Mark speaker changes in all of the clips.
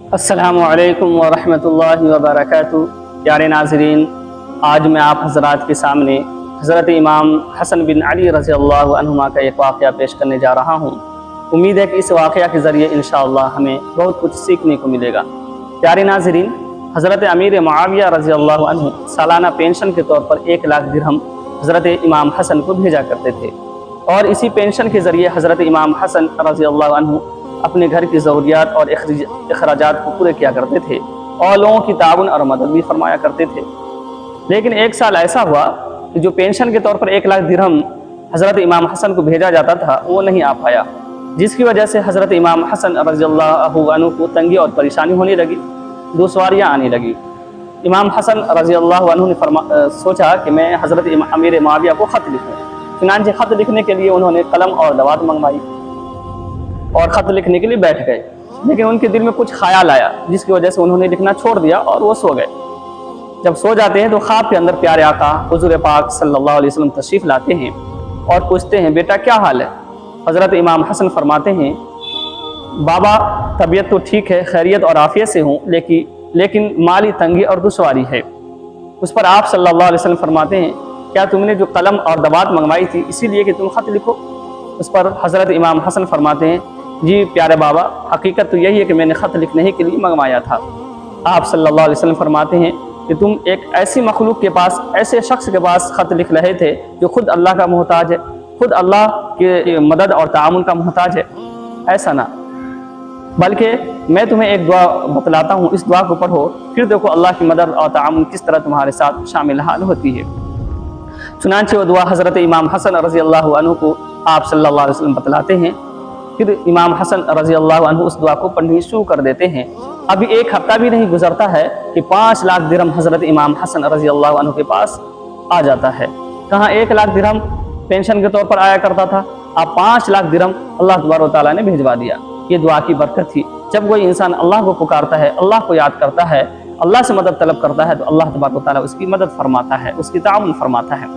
Speaker 1: السلام علیکم ورحمۃ اللہ وبرکاتہ۔ پیارے ناظرین، آج میں آپ حضرات کے سامنے حضرت امام حسن بن علی رضی اللہ عنہما کا ایک واقعہ پیش کرنے جا رہا ہوں۔ امید ہے کہ اس واقعہ کے ذریعے انشاءاللہ ہمیں بہت کچھ سیکھنے کو ملے گا۔ پیارے ناظرین، حضرت امیر معاویہ رضی اللہ عنہ سالانہ پینشن کے طور پر 1 لاکھ درہم حضرت امام حسن کو بھیجا کرتے تھے، اور اسی پینشن کے ذریعے حضرت امام حسن رضی اللہ عنہ اپنے گھر کی ضروریات اور اخراجات کو پورے کیا کرتے تھے، اور لوگوں کی تعاون اور مدد بھی فرمایا کرتے تھے۔ لیکن ایک سال ایسا ہوا کہ جو پینشن کے طور پر 1 لاکھ درہم حضرت امام حسن کو بھیجا جاتا تھا وہ نہیں آ پایا، جس کی وجہ سے حضرت امام حسن رضی اللہ عنہ کو تنگی اور پریشانی ہونے لگی، دشواریاں آنے لگی۔ امام حسن رضی اللہ عنہ نے سوچا کہ میں حضرت امیر معاویہ کو خط لکھوں۔ چنانچہ خط لکھنے کے لیے انہوں نے قلم اور دوات منگوائی اور خط لکھنے کے لیے بیٹھ گئے، لیکن ان کے دل میں کچھ خیال آیا جس کی وجہ سے انہوں نے لکھنا چھوڑ دیا اور وہ سو گئے۔ جب سو جاتے ہیں تو خواب کے اندر پیارے آقا حضور پاک صلی اللہ علیہ وسلم تشریف لاتے ہیں اور پوچھتے ہیں، بیٹا کیا حال ہے؟ حضرت امام حسن فرماتے ہیں، بابا طبیعت تو ٹھیک ہے، خیریت اور عافیت سے ہوں، لیکن مالی تنگی اور دشواری ہے۔ اس پر آپ صلی اللہ علیہ وسلم فرماتے ہیں، کیا تم نے جو قلم اور دوات منگوائی تھی اسی لیے کہ تم خط لکھو؟ اس پر حضرت امام حسن فرماتے ہیں، جی پیارے بابا، حقیقت تو یہی ہے کہ میں نے خط لکھنے کے لیے منگوایا تھا۔ آپ صلی اللہ علیہ وسلم فرماتے ہیں کہ تم ایک ایسی مخلوق کے پاس، ایسے شخص کے پاس خط لکھ رہے تھے جو خود اللہ کا محتاج ہے، خود اللہ کے مدد اور تعاون کا محتاج ہے۔ ایسا نہ، بلکہ میں تمہیں ایک دعا بتلاتا ہوں، اس دعا کو پڑھو، پھر دیکھو اللہ کی مدد اور تعاون کس طرح تمہارے ساتھ شامل حال ہوتی ہے۔ چنانچہ وہ دعا حضرت امام حسن رضی اللہ عنہ کو آپ صلی اللہ علیہ وسلم بتلاتے ہیں۔ پھر امام حسن رضی اللہ عنہ اس دعا کو پڑھنی شروع کر دیتے ہیں۔ ابھی 1 ہفتہ بھی نہیں گزرتا ہے کہ 5 لاکھ درہم حضرت امام حسن رضی اللہ عنہ کے پاس آ جاتا ہے۔ کہاں 1 لاکھ درہم پینشن کے طور پر آیا کرتا تھا، اب 5 لاکھ درہم اللہ تبارک و تعالیٰ نے بھیجوا دیا۔ یہ دعا کی برکت تھی۔ جب کوئی انسان اللہ کو پکارتا ہے، اللہ کو یاد کرتا ہے، اللہ سے مدد طلب کرتا ہے تو اللہ تبارک و تعالیٰ اس کی مدد فرماتا ہے، اس کی تعاون فرماتا ہے۔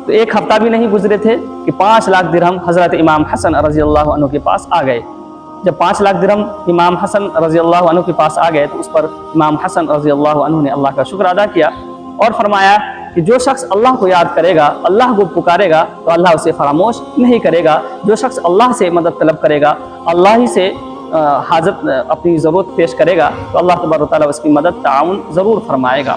Speaker 1: تو 1 ہفتہ بھی نہیں گزرے تھے کہ 5 لاکھ درہم حضرت امام حسن رضی اللہ عنہ کے پاس آ گئے۔ جب 5 لاکھ درہم امام حسن رضی اللہ عنہ کے پاس آ گئے تو اس پر امام حسن رضی اللہ عنہ نے اللہ کا شکر ادا کیا اور فرمایا کہ جو شخص اللہ کو یاد کرے گا، اللہ کو پکارے گا تو اللہ اسے فراموش نہیں کرے گا۔ جو شخص اللہ سے مدد طلب کرے گا، اللہ ہی سے حاجت اپنی ضرورت پیش کرے گا تو اللہ تبارک و تعالیٰ اس کی مدد تعاون ضرور فرمائے گا۔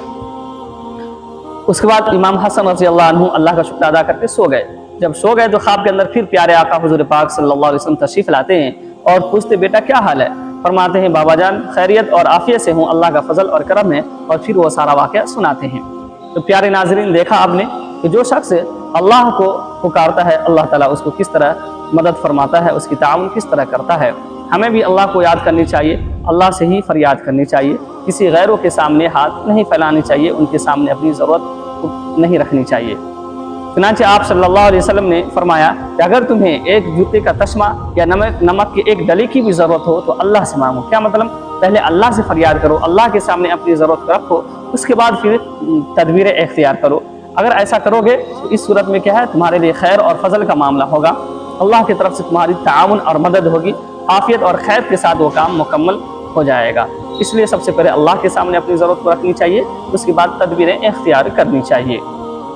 Speaker 1: اس کے بعد امام حسن رضی اللہ عنہ اللہ کا شکر ادا کر کے سو گئے۔ جب سو گئے تو خواب کے اندر پھر پیارے آقا حضور پاک صلی اللہ علیہ وسلم تشریف لاتے ہیں اور پوچھتے، بیٹا کیا حال ہے؟ فرماتے ہیں، بابا جان خیریت اور عافیت سے ہوں، اللہ کا فضل اور کرم ہے، اور پھر وہ سارا واقعہ سناتے ہیں۔ تو پیارے ناظرین، دیکھا آپ نے کہ جو شخص اللہ کو پکارتا ہے اللہ تعالیٰ اس کو کس طرح مدد فرماتا ہے، اس کی تعاون کس طرح کرتا ہے۔ ہمیں بھی اللہ کو یاد کرنی چاہیے، اللہ سے ہی فریاد کرنی چاہیے، کسی غیروں کے سامنے ہاتھ نہیں پھیلانی چاہیے، ان کے سامنے اپنی ضرورت نہیں رکھنی چاہیے۔ چنانچہ آپ صلی اللہ علیہ وسلم نے فرمایا کہ اگر تمہیں ایک جوتے کا تسمہ یا نمک کی ایک ڈلی کی بھی ضرورت ہو تو اللہ سے مانگو۔ کیا مطلب؟ پہلے اللہ سے فریاد کرو، اللہ کے سامنے اپنی ضرورت رکھو، اس کے بعد پھر تدبیر اختیار کرو۔ اگر ایسا کرو گے تو اس صورت میں کیا ہے، تمہارے لیے خیر اور فضل کا معاملہ ہوگا، اللہ کی طرف سے تمہاری تعاون اور مدد ہوگی، عافیت اور خیر کے ساتھ وہ کام مکمل ہو جائے گا۔ اس لیے سب سے پہلے اللہ کے سامنے اپنی ضرورت کو رکھنی چاہیے، اس کے بعد تدبیریں اختیار کرنی چاہیے۔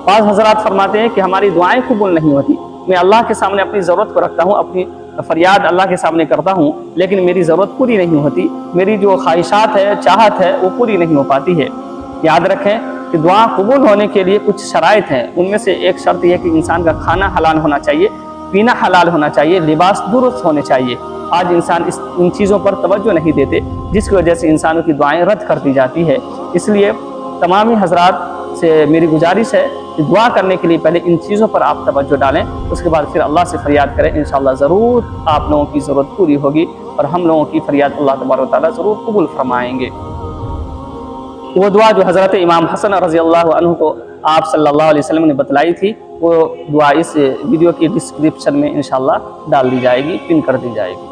Speaker 1: بعض حضرات فرماتے ہیں کہ ہماری دعائیں قبول نہیں ہوتی، میں اللہ کے سامنے اپنی ضرورت کو رکھتا ہوں، اپنی فریاد اللہ کے سامنے کرتا ہوں، لیکن میری ضرورت پوری نہیں ہوتی، میری جو خواہشات ہے، چاہت ہے، وہ پوری نہیں ہو پاتی ہے۔ یاد رکھیں کہ دعا قبول ہونے کے لیے کچھ شرائط ہیں، ان میں سے ایک شرط یہ ہے کہ انسان کا کھانا حلال ہونا چاہیے، پینا حلال ہونا چاہیے، لباس درست ہونے چاہیے۔ آج انسان ان چیزوں پر توجہ نہیں دیتے، جس کی وجہ سے انسانوں کی دعائیں رد کر دی جاتی ہے۔ اس لیے تمام حضرات سے میری گزارش ہے کہ دعا کرنے کے لیے پہلے ان چیزوں پر آپ توجہ ڈالیں، اس کے بعد پھر اللہ سے فریاد کریں، انشاءاللہ ضرور آپ لوگوں کی ضرورت پوری ہوگی اور ہم لوگوں کی فریاد اللہ تبارک و تعالیٰ ضرور قبول فرمائیں گے۔ وہ دعا جو حضرت امام حسن رضی اللہ عنہ کو آپ صلی اللہ علیہ وسلم نے بتلائی تھی، وہ دعا اس ویڈیو کی ڈسکرپشن میں انشاءاللہ ڈال دی جائے گی، پن کر دی جائے گی۔